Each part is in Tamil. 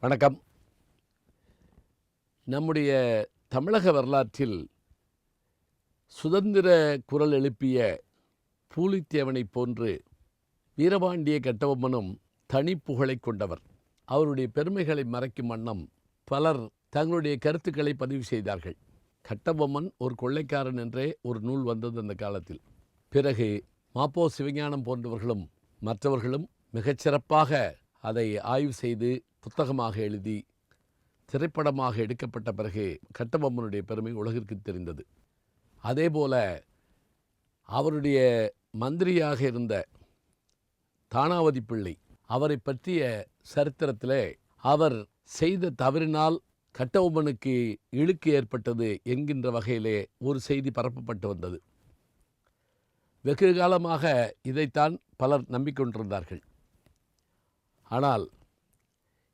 வணக்கம். நம்முடைய தமிழக வரலாற்றில் சுதந்திர குரல் எழுப்பிய பூலித்தேவனைப் போன்று வீரபாண்டிய கட்டபொம்மனும் தனிப்புகழை கொண்டவர். அவருடைய பெருமைகளை மறைக்கும் வண்ணம் பலர் தங்களுடைய கருத்துக்களை பதிவு செய்தார்கள். கட்டபொம்மன் ஒரு கொள்ளைக்காரன் என்றே ஒரு நூல் வந்தது அந்த காலத்தில். பிறகு மாப்போ சிவஞானம் போன்றவர்களும் மற்றவர்களும் மிகச்சிறப்பாக அதை ஆய்வு செய்து புத்தகமாக எழுதி திரைப்படமாக எடுக்கப்பட்ட பிறகு கட்டபொம்மனுடைய பெருமை உலகிற்கு தெரிந்தது. அதேபோல அவருடைய மந்திரியாக இருந்த தானாவதி பிள்ளை, அவரை பற்றிய சரித்திரத்திலே அவர் செய்த தவறினால் கட்டபொம்மனுக்கு இழுக்கு ஏற்பட்டது என்கின்ற வகையிலே ஒரு செய்தி பரப்பப்பட்டு வந்தது. வெகு காலமாக இதைத்தான் பலர் நம்பிக்கொண்டிருந்தார்கள். ஆனால்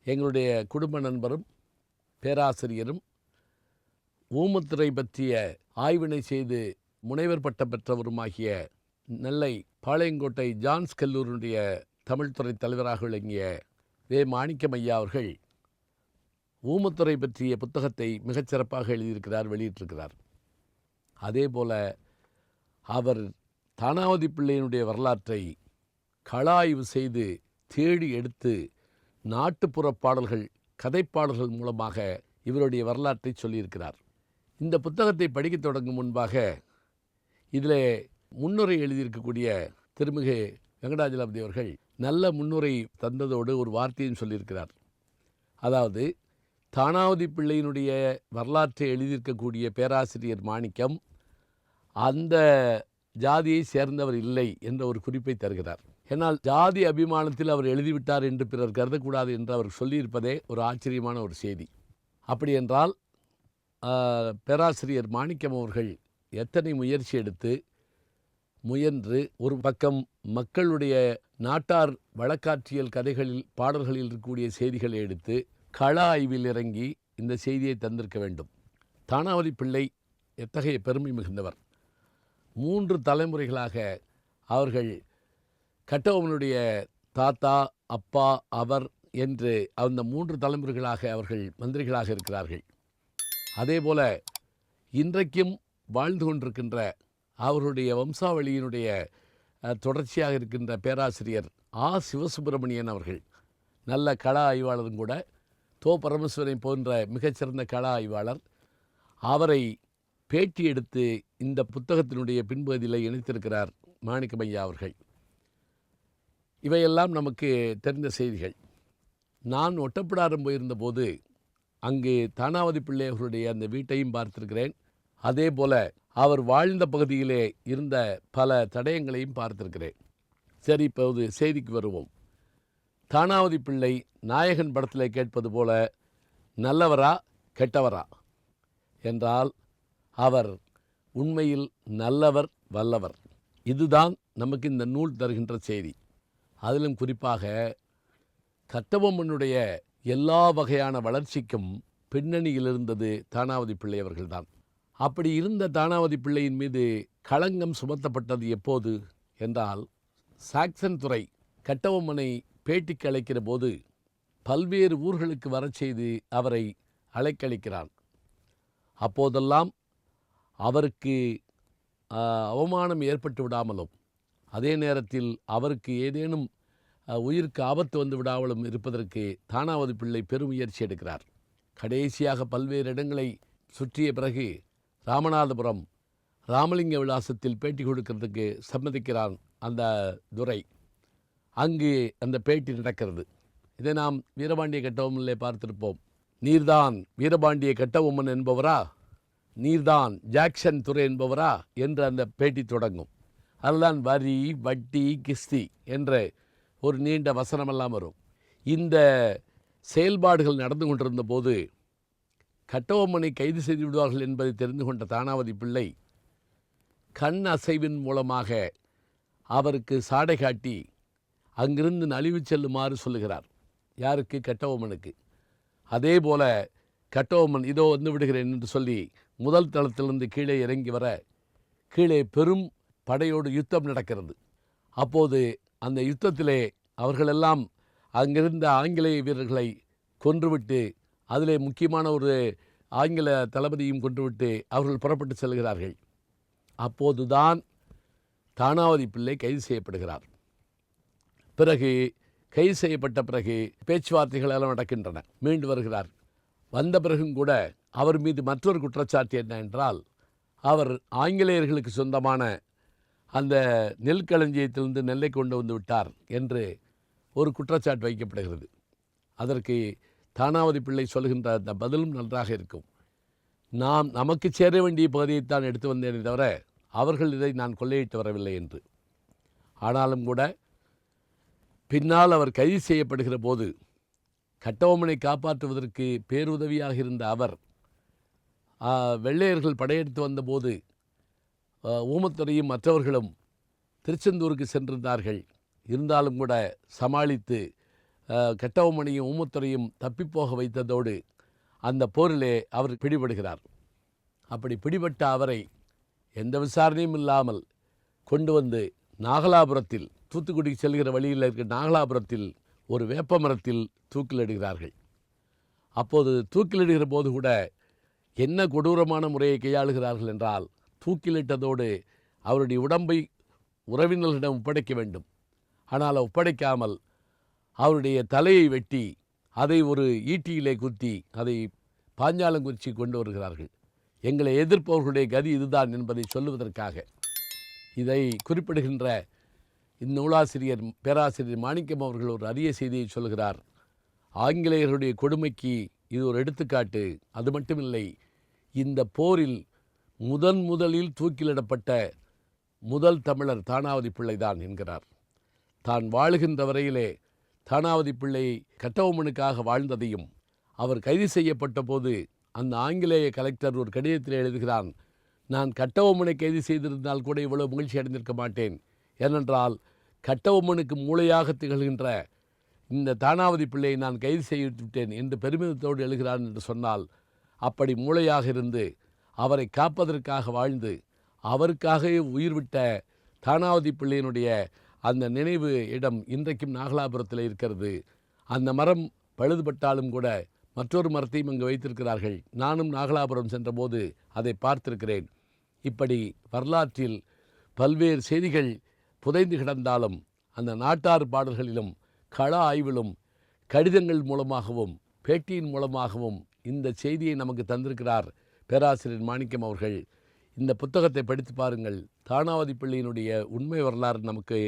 எங்களுடைய குடும்ப நண்பரும் பேராசிரியரும் ஊமத்துறை பற்றிய ஆய்வினை செய்து முனைவர் பட்டம் பெற்றவருமாகிய நெல்லை பாளையங்கோட்டை ஜான்ஸ் கல்லூரியுடைய தமிழ்துறை தலைவராக விளங்கிய வே. மாணிக்கம் ஐயா அவர்கள் ஊமத்துறை பற்றிய புத்தகத்தை மிகச்சிறப்பாக எழுதியிருக்கிறார், வெளியிட்டிருக்கிறார். அதே போல அவர் தானாவதி பிள்ளையினுடைய வரலாற்றை கள ஆய்வு செய்து தேடி எடுத்து நாட்டுப்புற பாடல்கள், கதைப்பாடல்கள் மூலமாக இவருடைய வரலாற்றை சொல்லியிருக்கிறார். இந்த புத்தகத்தை படிக்க தொடங்கும் முன்பாக இதில் முன்னுரை எழுதியிருக்கக்கூடிய திருமிகு வெங்கடாஜலபதி அவர்கள் நல்ல முன்னுரை தந்ததோடு ஒரு வார்த்தையும் சொல்லியிருக்கிறார். அதாவது, தானாவதி பிள்ளையினுடைய வரலாற்றை எழுதியிருக்கக்கூடிய பேராசிரியர் மாணிக்கம் அந்த ஜாதியை சேர்ந்தவர் இல்லை என்ற ஒரு குறிப்பை தருகிறார். என்னால் ஜாதி அபிமானத்தில் அவர் எழுதிவிட்டார் என்று பிறர் கருதக்கூடாது என்று அவர் சொல்லியிருப்பதே ஒரு ஆச்சரியமான ஒரு செய்தி. அப்படி என்றால் பேராசிரியர் மாணிக்கம் அவர்கள் எத்தனை முயற்சி எடுத்து முயன்று ஒரு பக்கம் மக்களுடைய நாட்டார் வழக்காற்றியல் கதைகளில் பாடல்களில் இருக்கக்கூடிய செய்திகளை எடுத்து கள ஆய்வில் இறங்கி இந்த செய்தியை தந்திருக்க வேண்டும். தானாவதி பிள்ளை எத்தகைய பெருமை மிகுந்தவர். 3 தலைமுறைகளாக அவர்கள் கட்டபொம்மனுடைய தாத்தா, அப்பா, அவர் என்று அந்த 3 தலைமுறைகளாக அவர்கள் மந்திரிகளாக இருக்கிறார்கள். அதேபோல இன்றைக்கும் வாழ்ந்து கொண்டிருக்கின்ற அவருடைய வம்சாவளியினுடைய தொடர்ச்சியாக இருக்கின்ற பேராசிரியர் சிவசுப்பிரமணியன் அவர்கள் நல்ல கள ஆய்வாளரும் கூட. பரமேஸ்வரன் போன்ற மிகச்சிறந்த கள ஆய்வாளர். அவரை பேட்டி எடுத்து இந்த புத்தகத்தினுடைய பின்பகுதியில் இணைத்திருக்கிறார் மாணிக்கம் ஐயா அவர்கள். இவையெல்லாம் நமக்கு தெரிந்த செய்திகள். நான் ஒட்டப்பிடாரம் போயிருந்தபோது அங்கு தானாவதி பிள்ளை அவர்களுடைய அந்த வீட்டையும் பார்த்திருக்கிறேன். அதே போல் அவர் வாழ்ந்த பகுதியிலே இருந்த பல தடயங்களையும் பார்த்திருக்கிறேன். சரி, இப்போது செய்திக்கு வருவோம். தானாவதி பிள்ளை நாயகன் படத்தில் கேட்பது போல நல்லவரா கெட்டவரா என்றால் அவர் உண்மையில் நல்லவர், வல்லவர். இதுதான் நமக்கு இந்த நூல் தருகின்ற செய்தி. அதிலும் குறிப்பாக கட்டபொம்மனுடைய எல்லா வகையான வளர்ச்சிக்கும் பின்னணியில் இருந்தது தானாவதி பிள்ளை அவர்கள்தான். அப்படி இருந்த தானாவதி பிள்ளையின் மீது களங்கம் சுமத்தப்பட்டது எப்போது என்றால், சாக்சன் துறை கட்டபொம்மனை பேட்டிக்கு அழைக்கிற போது பல்வேறு ஊர்களுக்கு வரச் செய்து அவரை அழைக்கிறான். அப்போதெல்லாம் அவருக்கு அவமானம் ஏற்பட்டு விடாமலும் அதே நேரத்தில் அவருக்கு ஏதேனும் உயிருக்கு ஆபத்து வந்து விடாமலும் இருப்பதற்கு தானாவதி பிள்ளை பெருமுயற்சி எடுக்கிறார். கடைசியாக பல்வேறு இடங்களை சுற்றிய பிறகு ராமநாதபுரம் ராமலிங்க விலாசத்தில் பேட்டி கொடுக்கறதுக்கு சம்மதிக்கிறான் அந்த துரை. அங்கு அந்த பேட்டி நடக்கிறது. இதை நாம் வீரபாண்டிய கட்டபொம்மனிலே பார்த்திருப்போம். நீர்தான் வீரபாண்டிய கட்டபொம்மன் என்பவரா, நீர்தான் ஜாக்சன் துரை என்பவரா என்று அந்த பேட்டி தொடங்கும். அதுதான் வரி, வட்டி, கிஸ்தி என்ற ஒரு நீண்ட வசனமெல்லாம் வரும். இந்த செயல்பாடுகள் நடந்து கொண்டிருந்த போது கட்டபொம்மனை கைது செய்து விடுவார்கள் என்பதை தெரிந்து கொண்ட தானாவதி பிள்ளை கண் அசைவின் மூலமாக அவருக்கு சாடை காட்டி அங்கிருந்து நழுவி செல்லுமாறு சொல்லுகிறார். யாருக்கு? கட்டபொம்மனுக்கு. அதே போல கட்டபொம்மன் இதோ வந்து விடுகிறேன் என்று சொல்லி முதல் தளத்திலிருந்து கீழே இறங்கி வர கீழே பெரும் படையோடு யுத்தம் நடக்கிறது. அப்போது அந்த யுத்தத்திலே அவர்களெல்லாம் அங்கிருந்த ஆங்கிலேய வீரர்களை கொன்றுவிட்டு அதிலே முக்கியமான ஒரு ஆங்கில தளபதியும் கொன்றுவிட்டு அவர்கள் புறப்பட்டு செல்கிறார்கள். அப்போதுதான் தானாவதி பிள்ளை கைது செய்யப்படுகிறார். பிறகு கைது செய்யப்பட்ட பிறகு பேச்சுவார்த்தைகள் எல்லாம் நடக்கின்றன. மீண்டு வருகிறார். வந்த பிறகும் கூட அவர் மீது மற்றொரு குற்றச்சாட்டு என்ன என்றால், அவர் ஆங்கிலேயர்களுக்கு சொந்தமான அந்த நெல் களஞ்சியத்திலிருந்து நெல்லை கொண்டு வந்து விட்டார் என்று ஒரு குற்றச்சாட்டு வைக்கப்படுகிறது. அதற்கு தானாவதி பிள்ளை சொல்கின்ற அந்த பதிலும் நன்றாக இருக்கும். நமக்கு சேர வேண்டிய பகுதியைத்தான் எடுத்து வந்தேனே தவிர அவர்கள் இதை நான் கொள்ளையிட்டு வரவில்லை என்று. ஆனாலும் கூட பின்னால் அவர் கைது செய்யப்படுகிற போது கட்டபொம்மனை காப்பாற்றுவதற்கு பேருதவியாக இருந்த அவர் வெள்ளையர்கள் படையெடுத்து வந்தபோது ஊமத்துரையும் மற்றவர்களும் திருச்செந்தூருக்கு சென்றிருந்தார்கள். இருந்தாலும் கூட சமாளித்து கட்டபொம்மனையும் ஊமத்துரையும் தப்பிப்போக வைத்ததோடு அந்த போரிலே அவர் பிடிபடுகிறார். அப்படி பிடிபட்ட அவரை எந்த விசாரணையும் இல்லாமல் கொண்டு வந்து நாகலாபுரத்தில், தூத்துக்குடி செல்கிற வழியில் இருக்கிற நாகலாபுரத்தில் ஒரு வேப்ப மரத்தில் தூக்கிலிடுகிறார்கள். அப்போது தூக்கிலிடுகிற போது கூட என்ன கொடூரமான முறையை கையாளுகிறார்கள் என்றால், தூக்கிலிட்டதோடு அவருடைய உடம்பை உறவினர்களிடம் ஒப்படைக்க வேண்டும். ஆனால் ஒப்படைக்காமல் அவருடைய தலையை வெட்டி அதை ஒரு ஈட்டியிலே குத்தி அதை பாஞ்சாலங்குறிச்சி கொண்டு வருகிறார்கள். எங்களை எதிர்ப்பவர்களுடைய கதி இதுதான் என்பதை சொல்லுவதற்காக. இதை குறிப்பிடுகின்ற இந்நூலாசிரியர் பேராசிரியர் மாணிக்கம் அவர்கள் ஒரு அரிய செய்தியை சொல்கிறார். ஆங்கிலேயர்களுடைய கொடுமைக்கு இது ஒரு எடுத்துக்காட்டு. அது மட்டுமில்லை, இந்த போரில் முதலில் தூக்கிலிடப்பட்ட முதல் தமிழர் தானாவதி பிள்ளைதான் என்கிறார். தான் வாழுகின்ற வரையிலே தானாவதி பிள்ளை கட்டபொம்மனுக்காக வாழ்ந்ததையும், அவர் கைது செய்யப்பட்ட போது அந்த ஆங்கிலேய கலெக்டர் ஒரு கடிதத்தில் எழுதுகிறான், நான் கட்டபொம்மனை கைது செய்திருந்தால் கூட இவ்வளவு மகிழ்ச்சி அடைந்திருக்க மாட்டேன். ஏனென்றால் கட்டபொம்மனுக்கு மூளையாக திகழ்கின்ற இந்த தானாவதி பிள்ளையை நான் கைது செய்துவிட்டேன் என்று பெருமிதத்தோடு எழுகிறான் என்று சொன்னால், அப்படி மூளையாக இருந்து அவரை காப்பதற்காக வாழ்ந்து அவருக்காகவே உயிர் விட்ட தானாவதி பிள்ளையினுடைய அந்த நினைவு இடம் இன்றைக்கும் நாகலாபுரத்தில் இருக்கிறது. அந்த மரம் பழுதுபட்டாலும் கூட மற்றொரு மரத்தையும் அங்கு வைத்திருக்கிறார்கள். நானும் நாகலாபுரம் சென்றபோது அதை பார்த்திருக்கிறேன். இப்படி வரலாற்றில் பல்வேறு செய்திகள் புதைந்து கிடந்தாலும் அந்த நாட்டார் பாடல்களிலும் கள ஆய்விலும் கடிதங்கள் மூலமாகவும் பேட்டியின் மூலமாகவும் இந்த செய்தியை நமக்கு தந்திருக்கிறார் பேராசிரியர் மாணிக்கம் அவர்கள். இந்த புத்தகத்தை படித்து பாருங்கள். தானாவதி பிள்ளையினுடைய உண்மை வரலாறு நமக்கு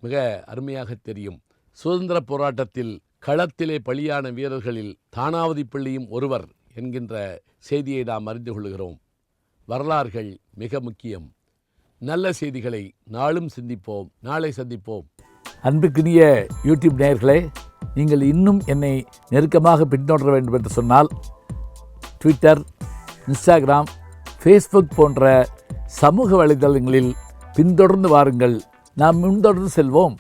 மிக அருமையாக தெரியும். சுதந்திர போராட்டத்தில் களத்திலே பலியான வீரர்களில் தானாவதி பிள்ளையும் ஒருவர் என்கின்ற செய்தியை நாம் அறிந்து கொள்கிறோம். வரலாறுகள் மிக முக்கியம். நல்ல செய்திகளை நாளும் சிந்திப்போம். நாளை சந்திப்போம். அன்புக்குரிய யூடியூப் நேயர்களே, நீங்கள் இன்னும் என்னை நெருக்கமாக பின்தொடர வேண்டும் என்று சொன்னால் ட்விட்டர், இன்ஸ்டாகிராம், ஃபேஸ்புக் போன்ற சமூக வலைதளங்களில் பின்தொடர்ந்து வாருங்கள். நாம் முன்தொடர்ந்து செல்வோம்.